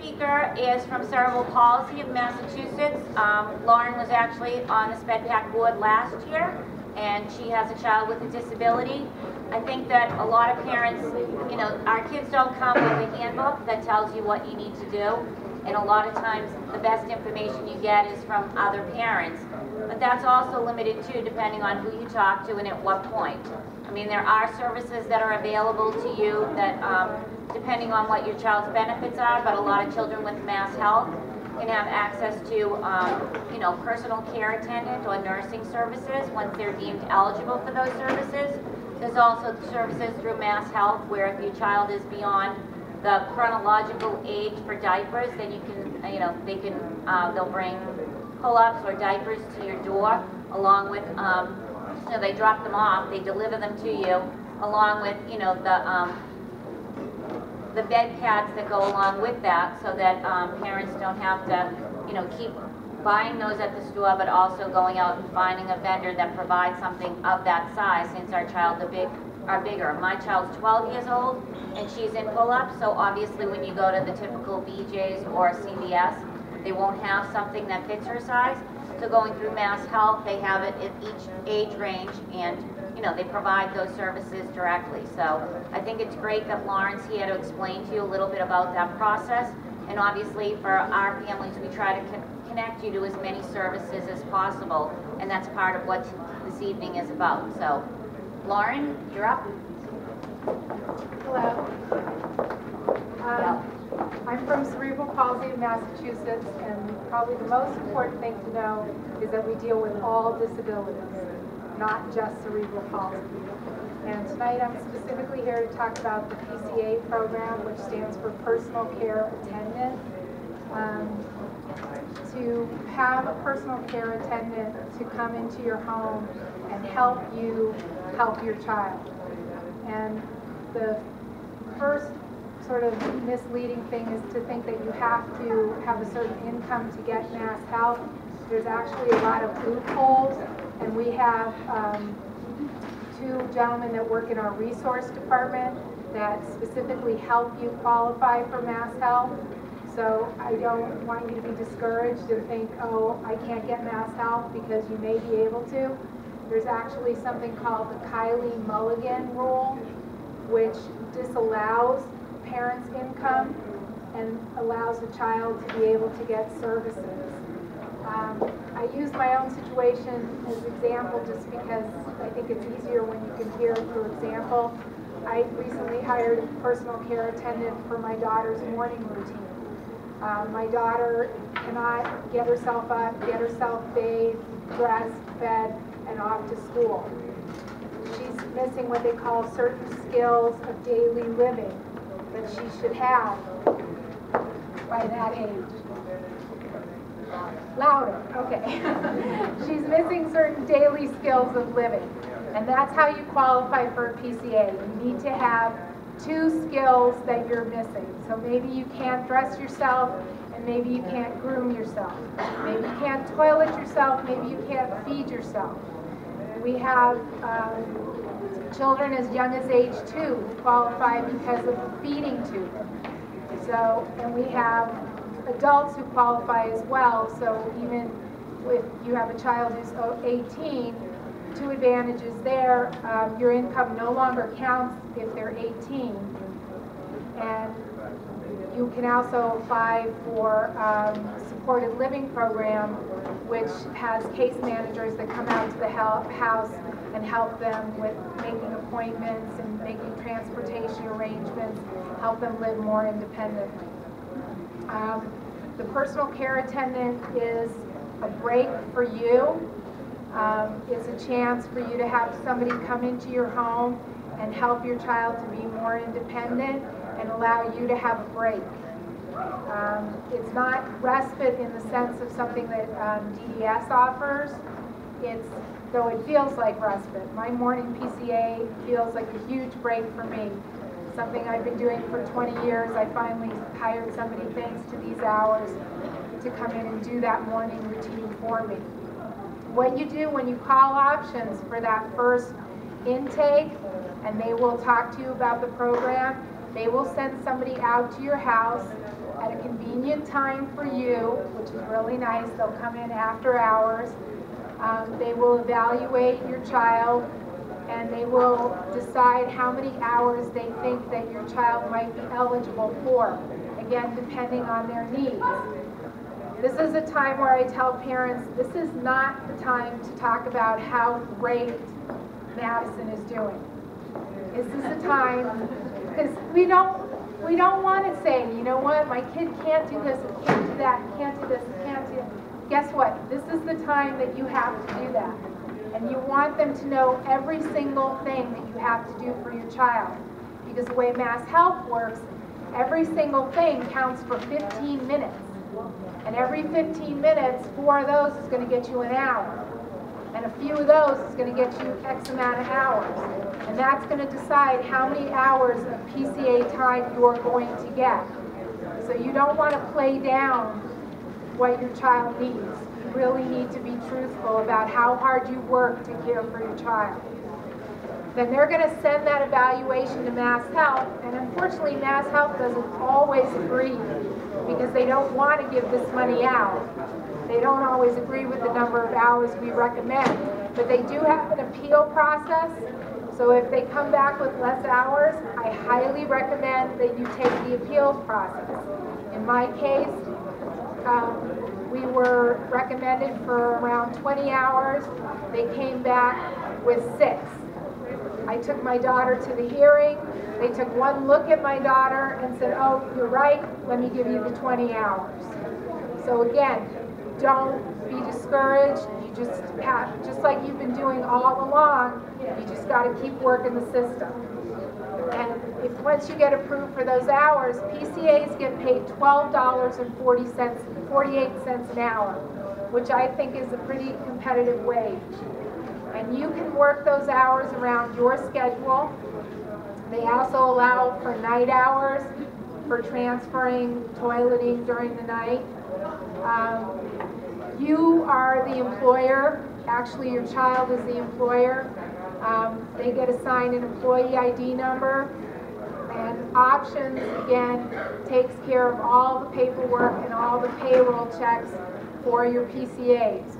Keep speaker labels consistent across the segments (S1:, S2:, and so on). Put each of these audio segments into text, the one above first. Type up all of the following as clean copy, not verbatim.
S1: speaker is from Cerebral Palsy of Massachusetts. Lauren was actually on the SpedPac board last year, and she has a child with a disability. I think that a lot of parents, you know, our kids don't come with a handbook that tells you what you need to do, and a lot of times the best information you get is from other parents. But that's also limited too, depending on who you talk to and at what point. I mean, there are services that are available to you that, depending on what your child's benefits are, but a lot of children with Mass Health can have access to, you know, personal care attendant or nursing services once they're deemed eligible for those services. There's also services through Mass Health where if your child is beyond the chronological age for diapers, then you can, you know, they can, they'll bring pull-ups or diapers to your door, along with, you know, they drop them off, they deliver them to you, along with, you know, the bed pads that go along with that, so that parents don't have to, you know, keep buying those at the store, but also going out and finding a vendor that provides something of that size, since our child are bigger. My child's 12 years old, and she's in pull-ups, so obviously when you go to the typical BJ's or CVS, they won't have something that fits her size. So going through Mass Health, they have it at each age range, and you know, they provide those services directly. So I think it's great that Lauren's here to explain to you a little bit about that process. And obviously for our families, we try to connect you to as many services as possible, and that's part of what this evening is about. So Lauren, you're up.
S2: Hello. I'm from Cerebral Palsy of Massachusetts, and probably the most important thing to know is that we deal with all disabilities, not just cerebral palsy. And tonight I'm specifically here to talk about the PCA program, which stands for Personal Care Attendant. To have a personal care attendant to come into your home and help you help your child. And the first sort of misleading thing is to think that you have to have a certain income to get Mass Health. There's actually a lot of loopholes, and we have two gentlemen that work in our resource department that specifically help you qualify for Mass Health. So I don't want you to be discouraged and think, oh, I can't get Mass Health, because you may be able to. There's actually something called the Kylie Mulligan rule, which disallows parents' income and allows a child to be able to get services. I use my own situation as an example just because I think it's easier when you can hear it through example. I recently hired a personal care attendant for my daughter's morning routine. My daughter cannot get herself up, get herself bathed, dressed, fed, and off to school. She's missing what they call certain skills of daily living that she should have by that age. Louder, okay. She's missing certain daily skills of living, and that's how you qualify for a PCA. You need to have two skills that you're missing. So maybe you can't dress yourself, and maybe you can't groom yourself. Maybe you can't toilet yourself, maybe you can't feed yourself. We have children as young as age 2 who qualify because of a feeding tube. So, and we have adults who qualify as well. So even if you have a child who's 18, two advantages there. Your income no longer counts if they're 18. And you can also apply for a supported living program, which has case managers that come out to the house and help them with making appointments and making transportation arrangements, help them live more independently. The personal care attendant is a break for you. It's a chance for you to have somebody come into your home and help your child to be more independent and allow you to have a break. It's not respite in the sense of something that DDS offers. Though it feels like respite. My morning PCA feels like a huge break for me. Something I've been doing for 20 years. I finally hired somebody thanks to these hours to come in and do that morning routine for me. What you do when you call options for that first intake, and they will talk to you about the program, they will send somebody out to your house at a convenient time for you, which is really nice. They'll come in after hours. They will evaluate your child, and they will decide how many hours they think that your child might be eligible for, again, depending on their needs. This is a time where I tell parents, this is not the time to talk about how great Madison is doing. This is the time, because we don't want to say, you know what, my kid can't do this, and can't do that, and can't do this, and can't do that. Guess what? This is the time that you have to do that. And you want them to know every single thing that you have to do for your child. Because the way Mass Health works, every single thing counts for 15 minutes. And every 15 minutes, 4 of those is going to get you an hour. And a few of those is going to get you X amount of hours. And that's going to decide how many hours of PCA time you're going to get. So you don't want to play down what your child needs. You really need to be truthful about how hard you work to care for your child. Then they're going to send that evaluation to Mass Health, and unfortunately Mass Health doesn't always agree because they don't want to give this money out. They don't always agree with the number of hours we recommend, but they do have an appeal process. So if they come back with less hours, I highly recommend that you take the appeals process. In my case, we were recommended for around 20 hours. They came back with 6. I took my daughter to the hearing. They took one look at my daughter and said, oh, you're right, let me give you the 20 hours. So again, don't be discouraged. You just like you've been doing all along, you just got to keep working the system. And if once you get approved for those hours, PCAs get paid $12.48 an hour, which I think is a pretty competitive wage. And you can work those hours around your schedule. They also allow for night hours for transferring toileting during the night. You are the employer. Actually, your child is the employer. They get assigned an employee ID number. And Options, again, takes care of all the paperwork and all the payroll checks for your PCAs.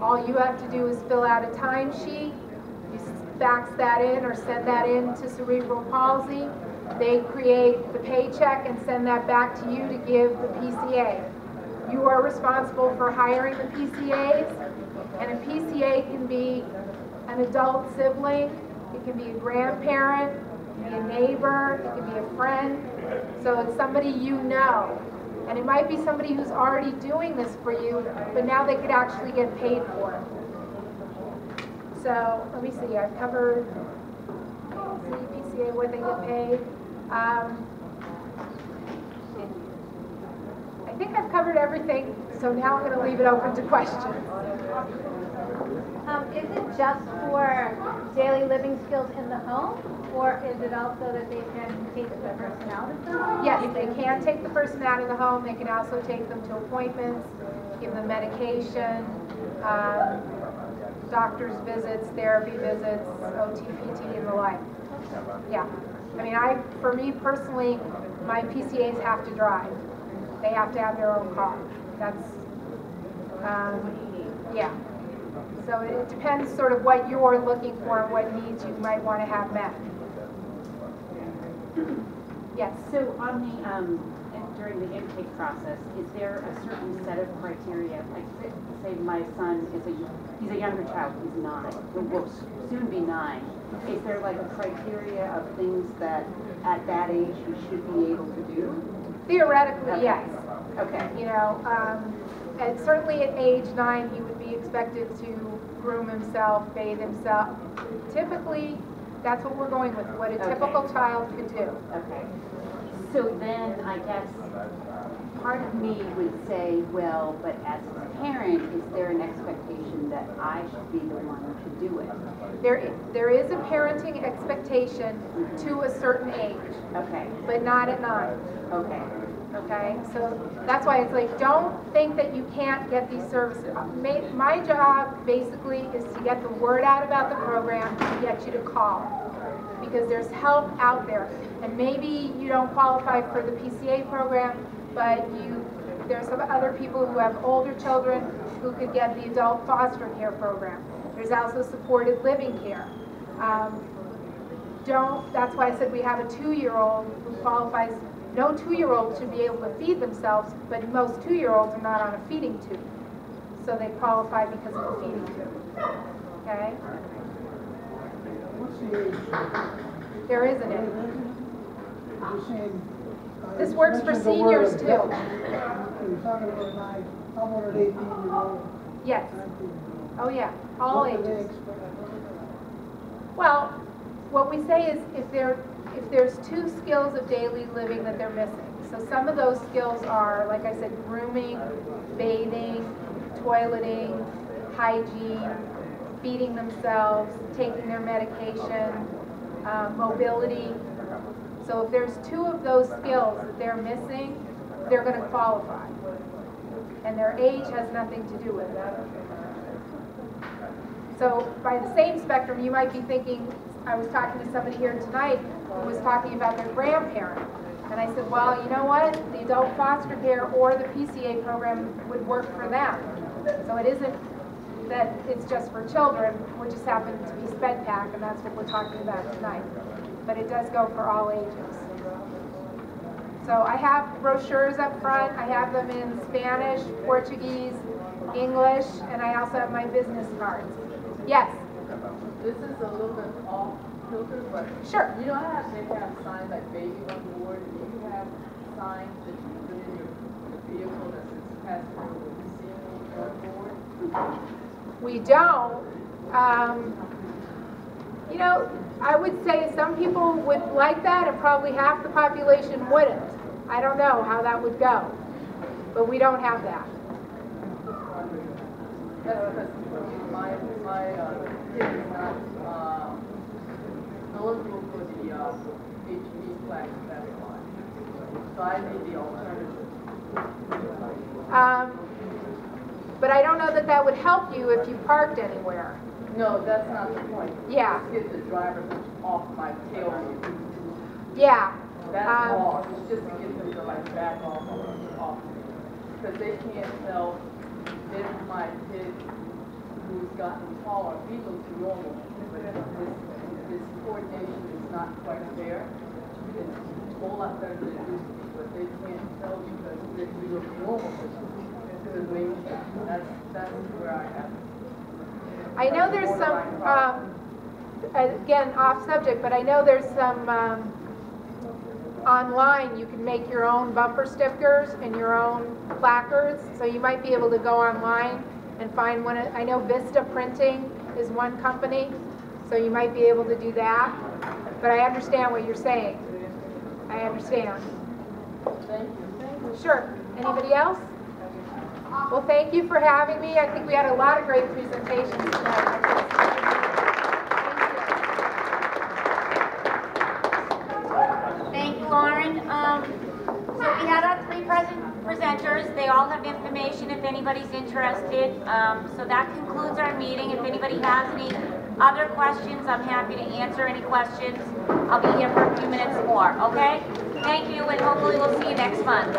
S2: All you have to do is fill out a timesheet. You fax that in or send that in to Cerebral Palsy. They create the paycheck and send that back to you to give the PCA. You are responsible for hiring the PCAs, and a PCA can be an adult sibling, it can be a grandparent, it can be a neighbor, it can be a friend. So it's somebody you know. And it might be somebody who's already doing this for you, but now they could actually get paid for it. So let me see, I've covered PCA, what they get paid. I think I've covered everything, so now I'm going to leave it open to questions.
S3: Is it just for daily living skills in the home, or is it also that they can take the person out of the home?
S2: Yes, they can take the person out of the home. They can also take them to appointments, give them medication, doctor's visits, therapy visits, OT, PT, and the like. Yeah. I mean, for me personally, my PCAs have to drive. They have to have their own car. That's, yeah. So it depends sort of what you're looking for and what needs you might want to have met. Yes.
S4: So on the during the intake process, is there a certain set of criteria? Like say my son he's a younger child, he's 9, will soon be 9. Is there like a criteria of things that at that age he should be able to do?
S2: Theoretically,
S4: okay.
S2: yes.
S4: Okay.
S2: You know, and certainly at age 9, he would be expected to groom himself, bathe himself. Typically, that's what we're going with, what a typical child could do.
S4: Okay. So then I guess part of me would say, well, but as a parent, is there an expectation that I should be the one to do it?
S2: There is a parenting expectation to a certain age.
S4: Okay.
S2: But not at 9.
S4: Okay.
S2: Okay, so that's why it's like, don't think that you can't get these services. My job basically is to get the word out about the program and get you to call, because there's help out there. And maybe you don't qualify for the PCA program, but there's some other people who have older children who could get the adult foster care program. There's also supported living care. That's why I said we have a 2-year-old who qualifies. No 2-year-old should be able to feed themselves, but most 2-year-olds are not on a feeding tube. So they qualify because of the feeding tube. Okay?
S5: What's the age?
S2: There isn't any.
S5: You're saying,
S2: This
S5: you
S2: works for
S5: mentioned the
S2: seniors
S5: word
S2: too.
S5: adult. You're talking about 9, how about an 18-year-old?
S2: Yes.
S5: 19-year-old?
S2: Oh yeah, all
S5: What do they
S2: ages.
S5: expect?
S2: Well, what we say is if there's 2 skills of daily living that they're missing. So some of those skills are, like I said, grooming, bathing, toileting, hygiene, feeding themselves, taking their medication, mobility. So if there's 2 of those skills that they're missing, they're going to qualify. And their age has nothing to do with it. So by the same spectrum, you might be thinking, I was talking to somebody here tonight who was talking about their grandparent. And I said, well, you know what? The adult foster care or the PCA program would work for them. So it isn't that it's just for children. We just happen to be SpedPac, and that's what we're talking about tonight. But it does go for all ages. So I have brochures up front. I have them in Spanish, Portuguese, English, and I also have my business cards. Yes?
S6: This is a little bit off filter, but
S2: Sure.
S6: you know how they have signs like baby on board? Do you have signs that you put in your vehicle that says passenger will be seen on board?
S2: We don't. You know, I would say some people would like that and probably half the population wouldn't. I don't know how that would go, but we don't have that.
S6: That's because my kid is not eligible for the HB flag, that's why. So I need the alternative.
S2: But I don't know that that would help you if you parked anywhere.
S6: No, that's not the point.
S2: Yeah.
S6: Get the driver off my tailgate.
S2: Yeah.
S6: That's all. It's just to get them to like back off. Because they can't tell if my kid who's gotten taller, he looks normal, but his coordination is not quite there. It's a whole lot better than it used to be, but they can't tell because he looks normal. Because maybe that's where I have it.
S2: I know there's some, again, off subject, but I know there's some online, you can make your own bumper stickers and your own placards. So you might be able to go online and find one. I know Vista Printing is one company, so you might be able to do that. But I understand what you're saying. I understand.
S6: Thank you.
S2: Sure. Anybody else? Well, thank you for having me. I think we had a lot of great presentations tonight.
S1: Thank you, Lauren. So we had our 3 presenters. They all have information if anybody's interested. So that concludes our meeting. If anybody has any other questions, I'm happy to answer any questions. I'll be here for a few minutes more, okay? Thank you, and hopefully we'll see you next month.